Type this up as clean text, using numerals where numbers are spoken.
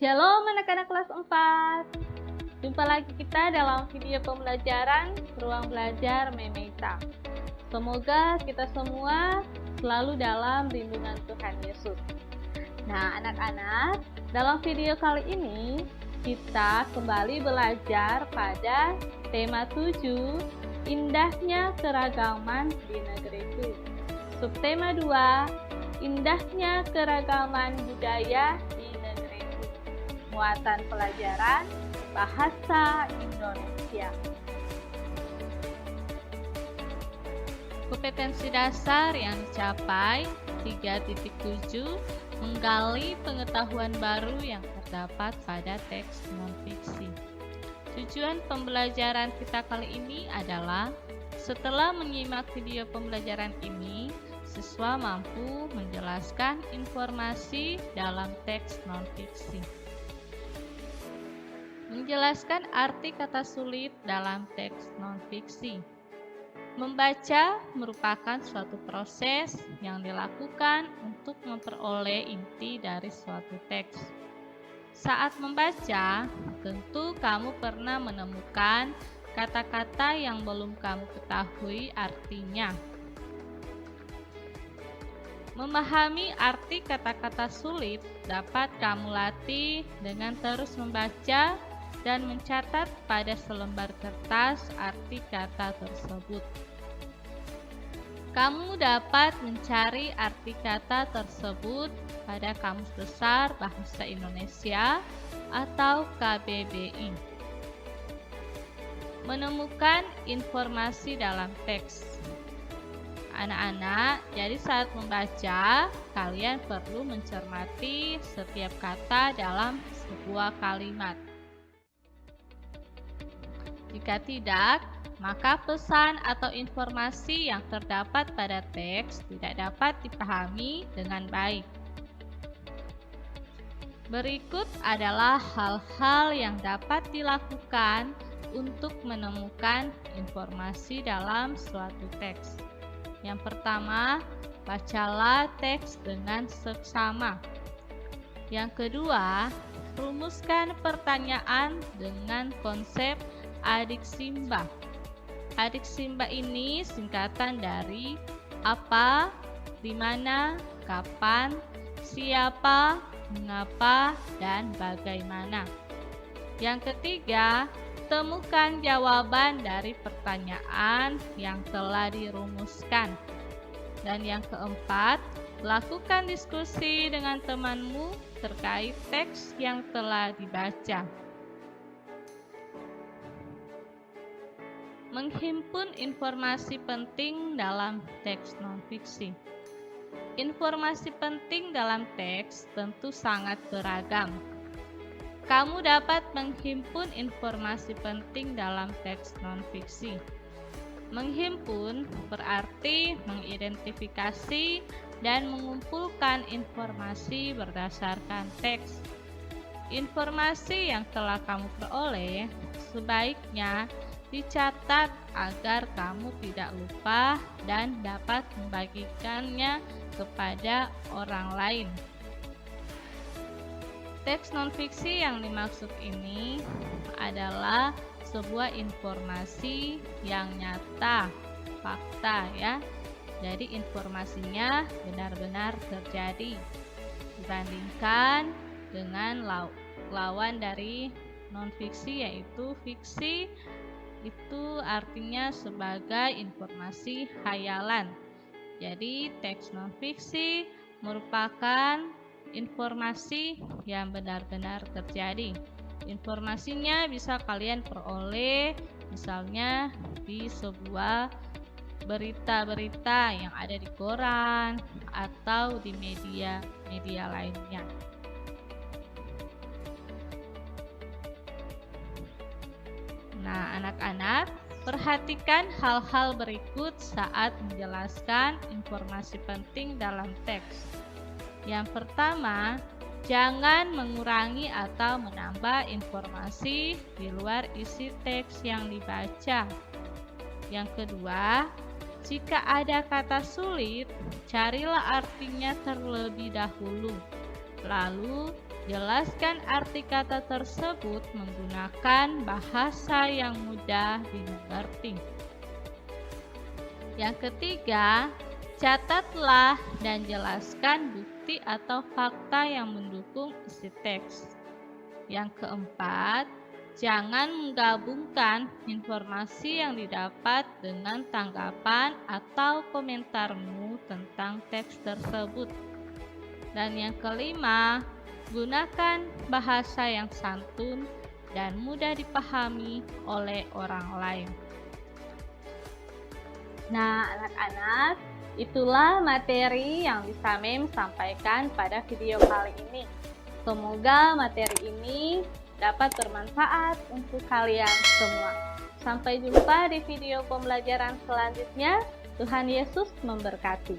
Shalom anak-anak kelas 4. Jumpa lagi kita dalam video pembelajaran Ruang Belajar Memeta. Semoga kita semua selalu dalam lindungan Tuhan Yesus. Nah anak-anak, dalam video kali ini kita kembali belajar pada tema 7, Indahnya Keragaman di Negeriku. Subtema 2, Indahnya Keragaman Budaya di Negeriku. Muatan pelajaran Bahasa Indonesia. Kompetensi dasar yang dicapai 3.7, menggali pengetahuan baru yang terdapat pada teks non-fiksi. Tujuan pembelajaran kita kali ini adalah setelah menyimak video pembelajaran ini, siswa mampu menjelaskan informasi dalam teks non-fiksi. Menjelaskan arti kata sulit dalam teks non-fiksi. Membaca merupakan suatu proses yang dilakukan untuk memperoleh inti dari suatu teks. Saat membaca, tentu kamu pernah menemukan kata-kata yang belum kamu ketahui artinya. Memahami arti kata-kata sulit dapat kamu latih dengan terus membaca dan mencatat pada selembar kertas arti kata tersebut. Kamu dapat mencari arti kata tersebut pada Kamus Besar Bahasa Indonesia atau KBBI. Menemukan informasi dalam teks. Anak-anak, jadi saat membaca, kalian perlu mencermati setiap kata dalam sebuah kalimat. Jika tidak, maka pesan atau informasi yang terdapat pada teks tidak dapat dipahami dengan baik. Berikut adalah hal-hal yang dapat dilakukan untuk menemukan informasi dalam suatu teks. Yang pertama, bacalah teks dengan seksama. Yang kedua, rumuskan pertanyaan dengan konsep adik simba. Adik simba ini singkatan dari apa, di mana, kapan, siapa, mengapa, dan bagaimana. Yang ketiga, temukan jawaban dari pertanyaan yang telah dirumuskan. Dan yang keempat, lakukan diskusi dengan temanmu terkait teks yang telah dibaca. Menghimpun informasi penting dalam teks non-fiksi. Informasi penting dalam teks tentu sangat beragam. Kamu dapat menghimpun informasi penting dalam teks non-fiksi. Menghimpun berarti mengidentifikasi dan mengumpulkan informasi berdasarkan teks. Informasi yang telah kamu peroleh sebaiknya dicatat agar kamu tidak lupa dan dapat membagikannya kepada orang lain. Teks non-fiksi yang dimaksud ini adalah sebuah informasi yang nyata, fakta ya. Jadi informasinya benar-benar terjadi dibandingkan dengan lawan dari non-fiksi yaitu fiksi. Itu artinya sebagai informasi khayalan. Jadi teks non-fiksi merupakan informasi yang benar-benar terjadi. Informasinya bisa kalian peroleh misalnya di sebuah berita-berita yang ada di koran atau di media lainnya. Nah, anak-anak, perhatikan hal-hal berikut saat menjelaskan informasi penting dalam teks. Yang pertama, jangan mengurangi atau menambah informasi di luar isi teks yang dibaca. Yang kedua, jika ada kata sulit, carilah artinya terlebih dahulu. Lalu, Jelaskan arti kata tersebut menggunakan bahasa yang mudah dimengerti. Yang ketiga, catatlah dan jelaskan bukti atau fakta yang mendukung isi teks. Yang keempat, jangan menggabungkan informasi yang didapat dengan tanggapan atau komentarmu tentang teks tersebut. Dan yang kelima, gunakan bahasa yang santun dan mudah dipahami oleh orang lain. Nah, anak-anak, itulah materi yang bisa Mem sampaikan pada video kali ini. Semoga materi ini dapat bermanfaat untuk kalian semua. Sampai jumpa di video pembelajaran selanjutnya. Tuhan Yesus memberkati.